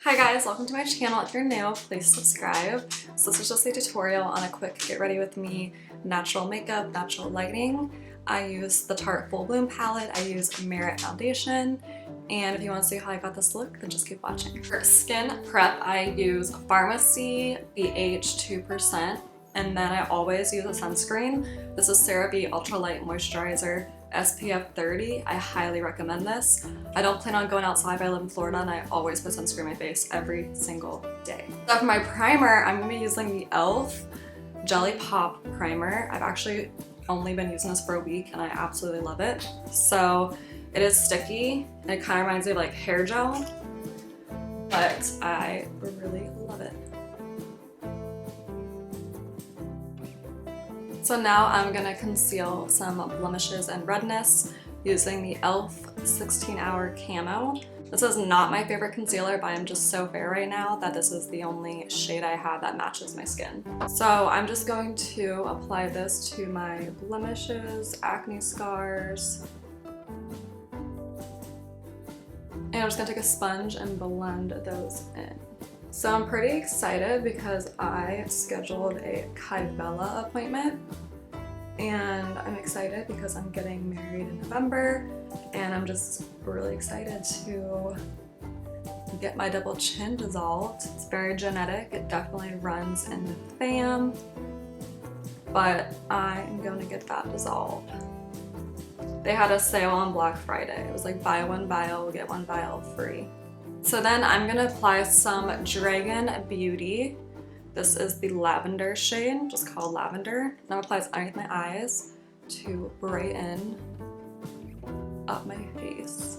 Hi guys, welcome to my channel. If you're new, please subscribe. So this is just a tutorial on a quick get ready with me natural makeup, natural lighting. I use the Tarte Full Bloom palette, I use Merit foundation, and if you want to see how I got this look, then just keep watching. For skin prep, I use Pharmacy BH 2%, and then I always use a sunscreen. This is CeraVe Ultralight Moisturizer. SPF 30, I highly recommend this. I don't plan on going outside, but I live in Florida and I always put sunscreen on my face every single day. So for my primer, I'm going to be using the e.l.f. Jelly Pop Primer. I've actually only been using this for a week and I absolutely love it. So it is sticky and it kind of reminds me of like hair gel, but I really love it. So now I'm going to conceal some blemishes and redness using the e.l.f. 16-Hour Camo. This is not my favorite concealer, but I'm just so fair right now that this is the only shade I have that matches my skin. So I'm just going to apply this to my blemishes, acne scars. And I'm just going to take a sponge and blend those in. So I'm pretty excited because I scheduled a Kybella appointment, and I'm excited because I'm getting married in November, and I'm just really excited to get my double chin dissolved. It's very genetic, it definitely runs in the fam, but I'm going to get that dissolved. They had a sale on Black Friday. It was like buy one vial, get one vial free. So then I'm going to apply some Dragon Beauty. This is the Lavender shade, just called Lavender. And I'm going to apply this underneath my eyes to brighten up my face.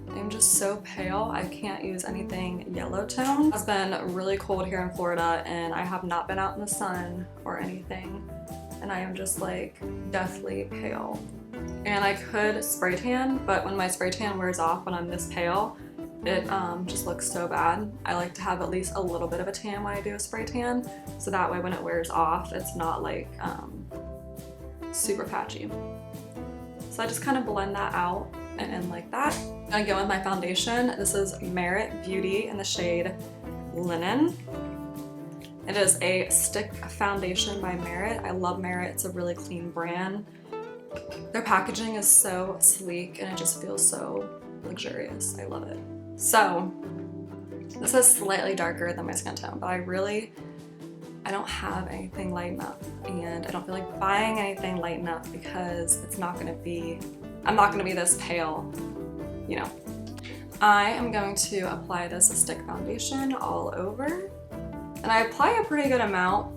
I'm just so pale, I can't use anything yellow tone. It's been really cold here in Florida and I have not been out in the sun or anything. And I am just like deathly pale. And I could spray tan, but when my spray tan wears off when I'm this pale, it just looks so bad. I like to have at least a little bit of a tan when I do a spray tan, so that way when it wears off, it's not like super patchy. So I just kind of blend that out and in like that. I'm gonna go with my foundation. This is Merit Beauty in the shade Linen. It is a stick foundation by Merit. I love Merit, it's a really clean brand. Their packaging is so sleek and it just feels so luxurious. I love it. So this is slightly darker than my skin tone, but I don't have anything light enough, and I don't feel like buying anything light enough because I'm not gonna be this pale, you know. I am going to apply this stick foundation all over, and I apply a pretty good amount.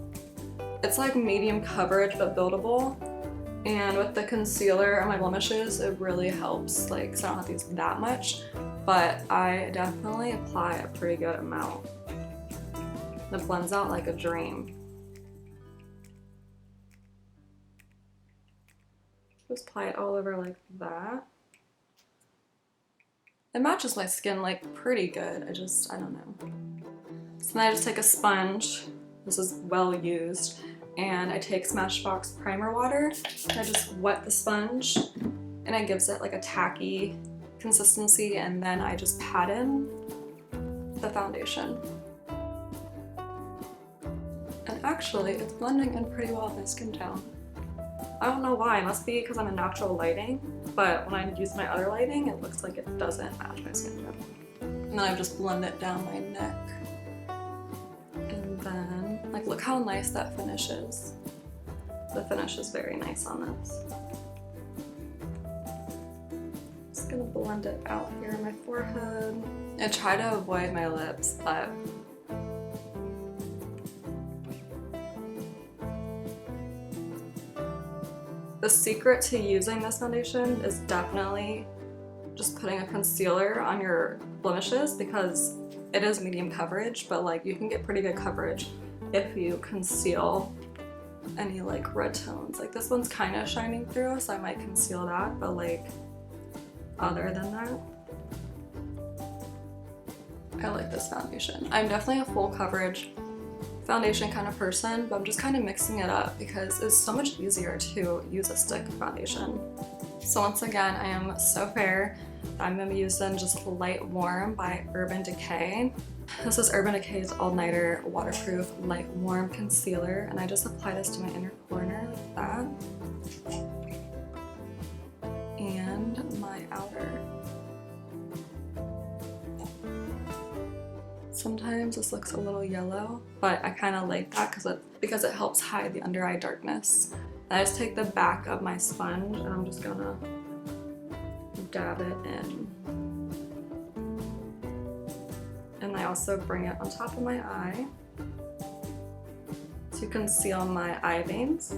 It's like medium coverage but buildable. And with the concealer on my blemishes, it really helps, like, so I don't have to use that much, but I definitely apply a pretty good amount. It blends out like a dream. Just apply it all over like that. It matches my skin like pretty good, I don't know. So then I just take a sponge, this is well used, and I take Smashbox primer water and I just wet the sponge and it gives it like a tacky consistency, and then I just pat in the foundation. And actually it's blending in pretty well with my skin tone. I don't know why, it must be because I'm in natural lighting, but when I use my other lighting it looks like it doesn't match my skin tone. And then I just blend it down my neck. And then, like, look how nice that finish is. The finish is very nice on this. Just gonna blend it out here on my forehead. I try to avoid my lips, but the secret to using this foundation is definitely just putting a concealer on your blemishes, because it is medium coverage, but like you can get pretty good coverage if you conceal any like red tones. Like this one's kind of shining through, so I might conceal that, but like other than that, I like this foundation. I'm definitely a full coverage foundation kind of person, but I'm just kind of mixing it up because it's so much easier to use a stick foundation. So once again, I am so fair. I'm going to be using just Light Warm by Urban Decay. This is Urban Decay's All Nighter Waterproof Light Warm Concealer, and I just apply this to my inner corner like that. And my outer. Sometimes this looks a little yellow, but I kind of like that because it helps hide the under eye darkness. And I just take the back of my sponge and I'm just gonna dab it in. And I also bring it on top of my eye to conceal my eye veins.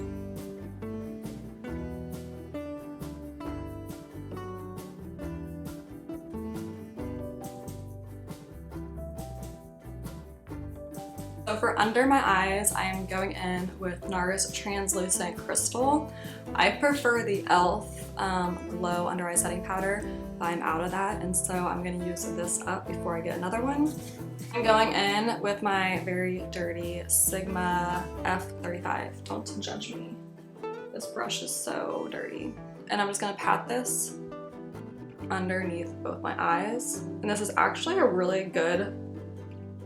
So for under my eyes, I am going in with NARS Translucent Crystal. I prefer the e.l.f. Glow Under Eye Setting Powder, but I'm out of that, and so I'm going to use this up before I get another one. I'm going in with my very dirty Sigma F35. Don't judge me. This brush is so dirty. And I'm just going to pat this underneath both my eyes. And this is actually a really good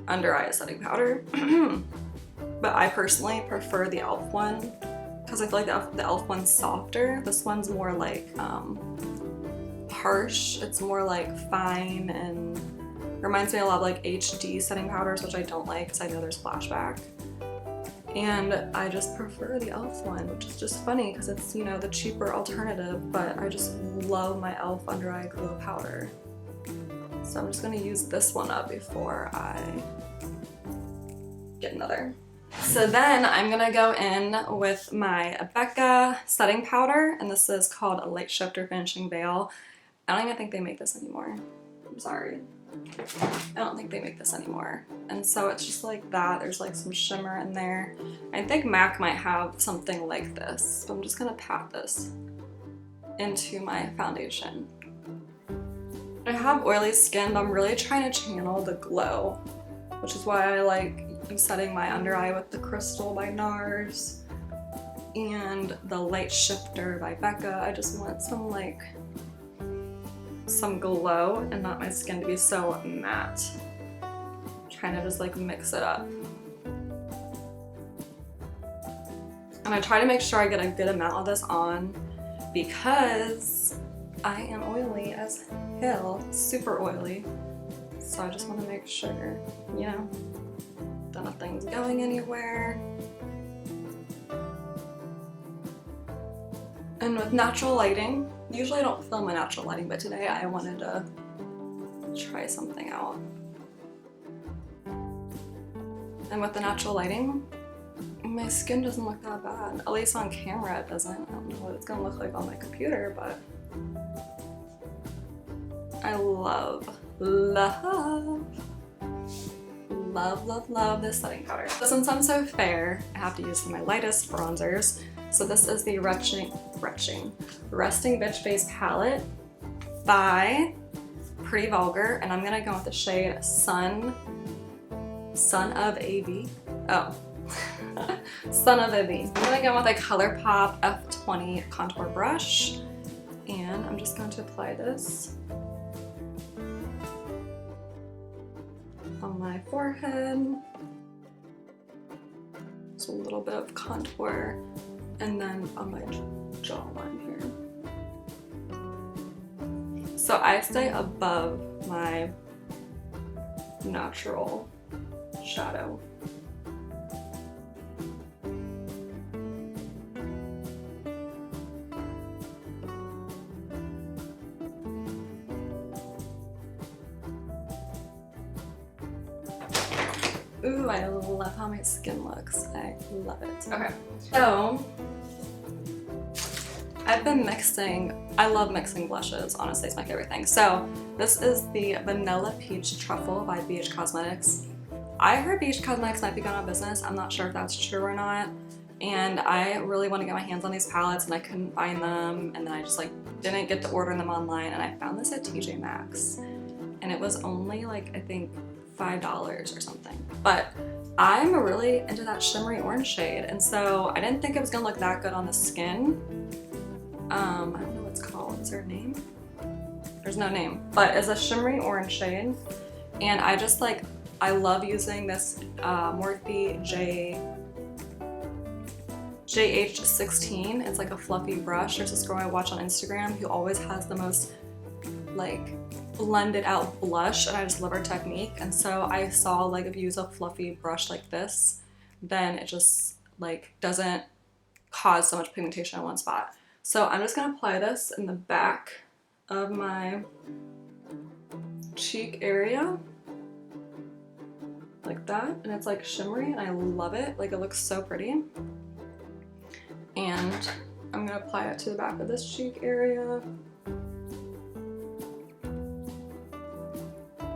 under eye setting powder, but I personally prefer the e.l.f. one because I feel like the e.l.f. one's softer. This one's more like harsh. It's more like fine and reminds me a lot of like HD setting powders, which I don't like because I know there's flashback. And I just prefer the e.l.f. one, which is just funny because it's, you know, the cheaper alternative, but I just love my e.l.f. under eye glow powder. So I'm just going to use this one up before I get another. So then I'm going to go in with my Becca setting powder, and this is called a Light Shifter Finishing Veil. I don't even think they make this anymore. I'm sorry. I don't think they make this anymore. And so it's just like that. There's like some shimmer in there. I think MAC might have something like this. So I'm just going to pat this into my foundation. I have oily skin, but I'm really trying to channel the glow, which is why I'm setting my under eye with the Crystal by NARS and the Light Shifter by Becca. I just want some glow and not my skin to be so matte. I'm trying to just like mix it up. And I try to make sure I get a good amount of this on because I am oily as hell, super oily. So I just want to make sure, you know, that nothing's going anywhere. And with natural lighting, usually I don't film in natural lighting, but today I wanted to try something out. And with the natural lighting, my skin doesn't look that bad. At least on camera it doesn't. I don't know what it's gonna look like on my computer, but I love this setting powder. So since I'm so fair, I have to use my lightest bronzers. So this is the Resting Bitch Face Palette by Pretty Vulgar, and I'm gonna go with the shade Son of AB. Oh. Son of AB. I'm gonna go with a ColourPop F20 contour brush, and I'm just going to apply this on my forehead. Just a little bit of contour, and then on my jawline here. So I stay above my natural shadow. Ooh, I love how my skin looks. I love it. Okay, so I've been mixing, I love mixing blushes, honestly, it's my favorite thing. So this is the Vanilla Peach Truffle by BH Cosmetics. I heard BH Cosmetics might be going out of business. I'm not sure if that's true or not. And I really want to get my hands on these palettes and I couldn't find them. And then I just like didn't get to order them online, and I found this at TJ Maxx. And it was only like, I think, $5 or something. But I'm really into that shimmery orange shade, and so I didn't think it was gonna look that good on the skin. I don't know what it's called. Is there a name? There's no name, but it's a shimmery orange shade. And I just like, I love using this Morphe JH16. It's like a fluffy brush. There's this girl I watch on Instagram who always has the most like blended out blush, and I just love her technique. And so I saw like if you use a fluffy brush like this, then it just like doesn't cause so much pigmentation in one spot. So I'm just gonna apply this in the back of my cheek area like that, and it's like shimmery and I love it. Like it looks so pretty. And I'm gonna apply it to the back of this cheek area.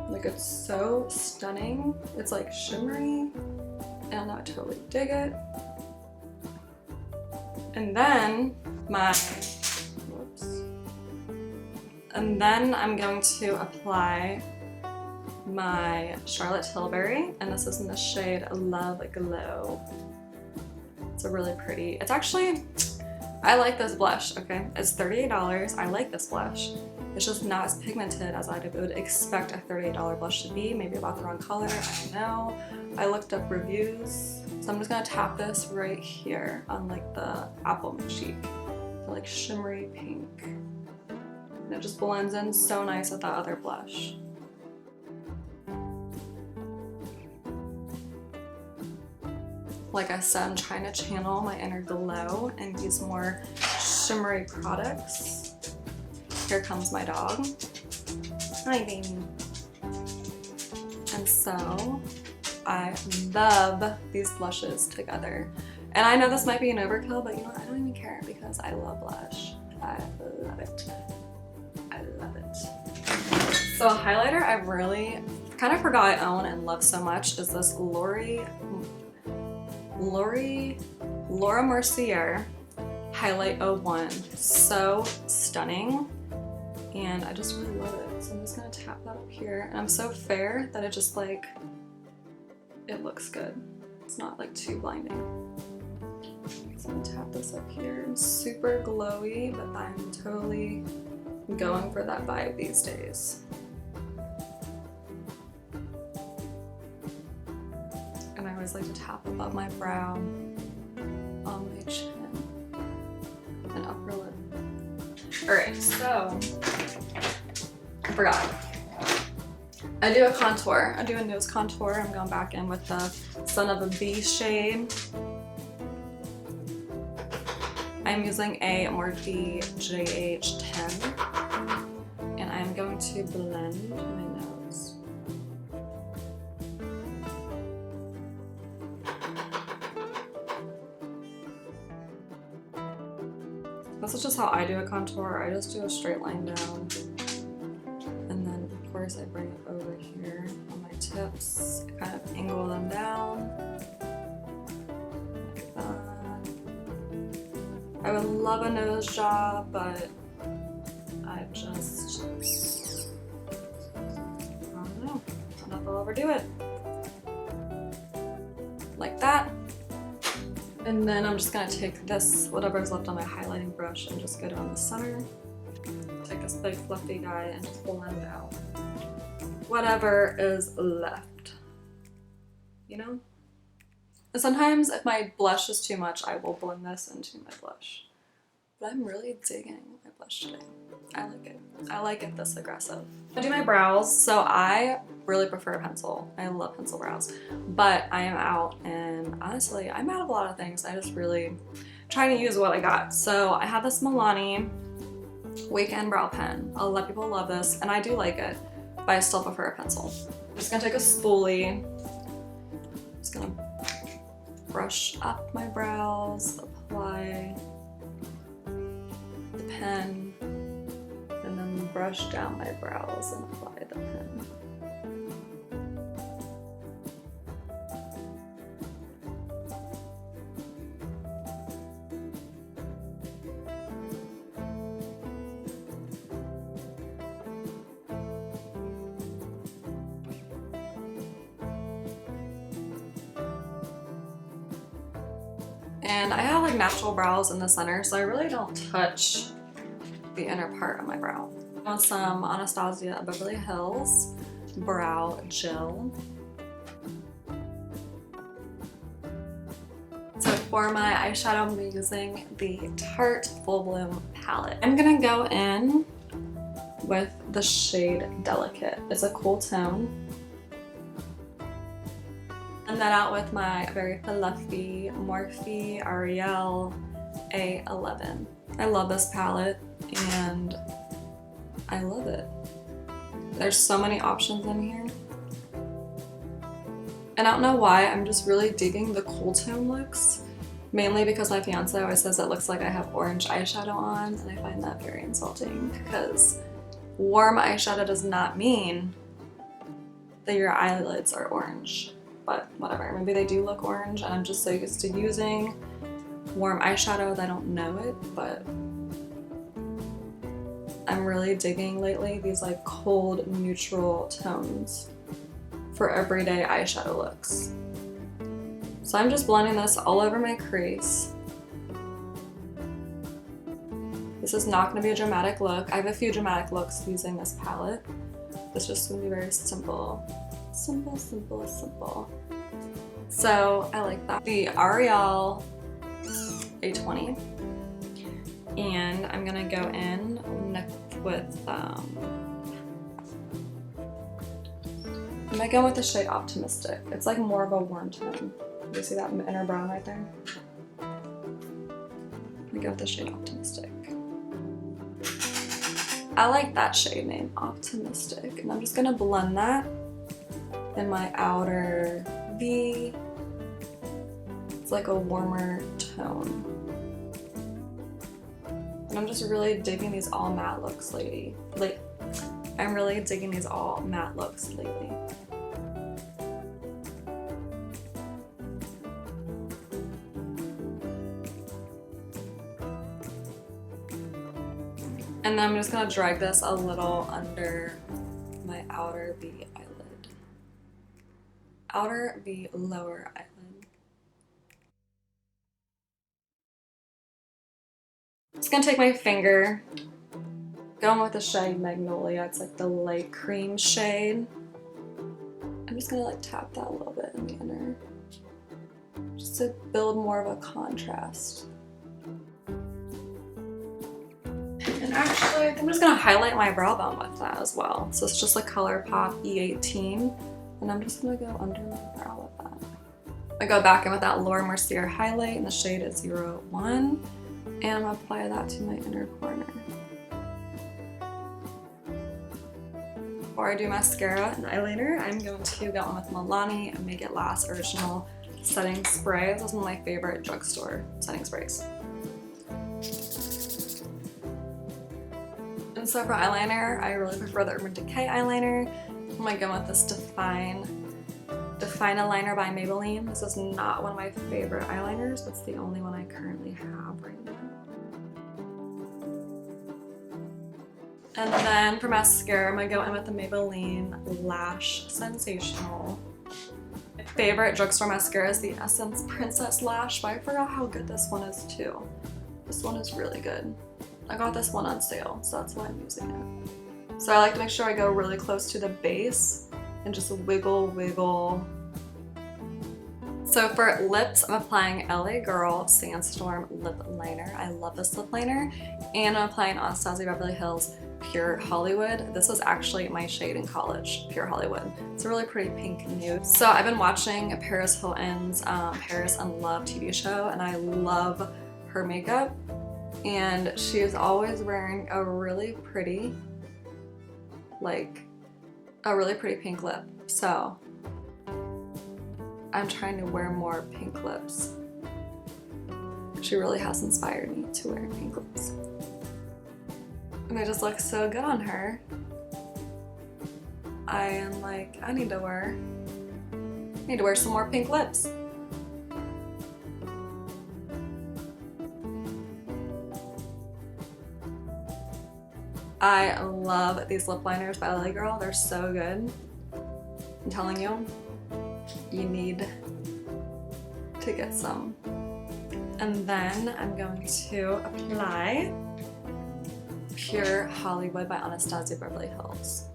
Like it's so stunning. It's like shimmery and I totally dig it. And then I'm going to apply my Charlotte Tilbury, and this is in the shade Love Glow. It's a really pretty, it's actually, I like this blush, okay? It's $38, I like this blush. It's just not as pigmented as I would expect a $38 blush to be. Maybe about the wrong color, I don't know. I looked up reviews, so I'm just gonna tap this right here on like the apple cheek. The like shimmery pink. And it just blends in so nice with that other blush. Like I said, I'm trying to channel my inner glow and use more shimmery products. Here comes my dog. Hi, baby. And so I love these blushes together. And I know this might be an overkill, but you know what? I don't even care because I love blush. I love it. I love it. So a highlighter I really kind of forgot I own and love so much is this Laura Mercier Highlight 01. So stunning. And I just really love it. So I'm just gonna tap that up here. And I'm so fair that it just like, it looks good. It's not like too blinding. So I'm gonna tap this up here. It's super glowy, but I'm totally going for that vibe these days. And I always like to tap above my brow, on my chin, and upper lip. Alright, so I forgot. I do a contour. I do a nose contour. I'm going back in with the Son of a Bee shade. I'm using a Morphe JH10, and I'm going to blend my nose. This is just how I do a contour. I just do a straight line down. And then of course I bring it over here on my tips, kind of angle them down. Like that. I would love a nose job, but I don't know. I don't know if I'll ever do it. Like that. And then I'm just gonna take this, whatever's left on my highlighting brush, and just get it on the center. Take this big fluffy guy and just blend out whatever is left, you know? And sometimes if my blush is too much, I will blend this into my blush. But I'm really digging my blush today. I like it. I like it this aggressive. I do my brows, so I really prefer a pencil. I love pencil brows. But I am out, and honestly, I'm out of a lot of things. I just really trying to use what I got. So I have this Milani Weekend Brow Pen. A lot of people love this, and I do like it, but I still prefer a pencil. I'm just gonna take a spoolie. I'm just gonna brush up my brows, apply the pen, and then brush down my brows and apply the pen. And I have like natural brows in the center, so I really don't touch the inner part of my brow. I want some Anastasia Beverly Hills Brow Gel. So for my eyeshadow, I'm going to be using the Tarte Full Bloom palette. I'm going to go in with the shade Delicate. It's a cool tone. And that out with my very fluffy Morphe Ariel A11. I love this palette and I love it. There's so many options in here. And I don't know why, I'm just really digging the cool tone looks. Mainly because my fiance always says it looks like I have orange eyeshadow on, and I find that very insulting because warm eyeshadow does not mean that your eyelids are orange. But whatever, maybe they do look orange and I'm just so used to using warm eyeshadow that I don't know it, but I'm really digging lately these like cold neutral tones for everyday eyeshadow looks. So I'm just blending this all over my crease. This is not going to be a dramatic look. I have a few dramatic looks using this palette. This is just going to be very simple. Simple, simple, simple. So I like that. The Ariel A20. And I'm going to go in with I'm gonna go with the shade Optimistic. It's like more of a warm tone. You see that inner brown right there? I'm gonna go with the shade Optimistic. I like that shade name, Optimistic. And I'm just gonna blend that in my outer V. It's like a warmer tone. And I'm just really digging these all matte looks lately. I'm really digging these all matte looks lately. And then I'm just gonna drag this a little under my outer V eyelid. Outer V lower eyelid. I'm just gonna take my finger, going with the shade Magnolia. It's like the light cream shade. I'm just gonna like tap that a little bit in the inner, just to build more of a contrast. And actually, I think I'm just gonna highlight my brow bone with that as well. So it's just a ColourPop E18, and I'm just gonna go under my brow with that. I go back in with that Laura Mercier highlight, and the shade is 01, and I'm gonna apply that to my inner corner. Before I do mascara and eyeliner, I'm going to go on with Milani Make It Last Original Setting Spray. This is one of my favorite drugstore setting sprays. And so for eyeliner, I really prefer the Urban Decay eyeliner. I'm gonna go with this Define Eyeliner by Maybelline. This is not one of my favorite eyeliners, but it's the only one I currently have right now. And then for mascara, I'm gonna go in with the Maybelline Lash Sensational. My favorite drugstore mascara is the Essence Princess Lash, but I forgot how good this one is too. This one is really good. I got this one on sale, so that's why I'm using it. So I like to make sure I go really close to the base and just wiggle, wiggle. So for lips, I'm applying LA Girl Sandstorm Lip Liner. I love this lip liner. And I'm applying Anastasia Beverly Hills Pure Hollywood. This was actually my shade in college, Pure Hollywood. It's a really pretty pink nude. So I've been watching Paris Hilton's Paris in Love TV show, and I love her makeup. And she is always wearing a really pretty pink lip. So I'm trying to wear more pink lips. She really has inspired me to wear pink lips. And they just look so good on her. I am like, I need to wear some more pink lips. I love these lip liners by LA Girl. They're so good. I'm telling you, you need to get some. And then I'm going to apply Pure Hollywood by Anastasia Beverly Hills.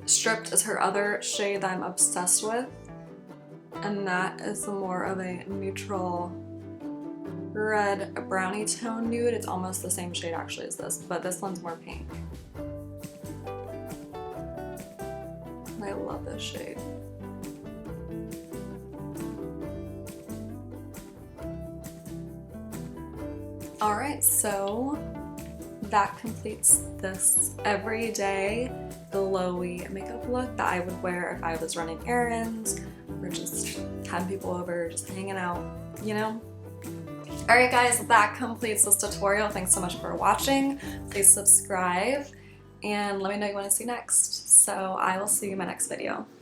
Stripped is her other shade that I'm obsessed with, and that is more of a neutral red brownie tone nude. It's almost the same shade actually as this, but this one's more pink. And I love this shade. Alright, so that completes this everyday glowy makeup look that I would wear if I was running errands or just having people over, just hanging out, you know? Alright guys, that completes this tutorial. Thanks so much for watching. Please subscribe and let me know what you want to see next. So I will see you in my next video.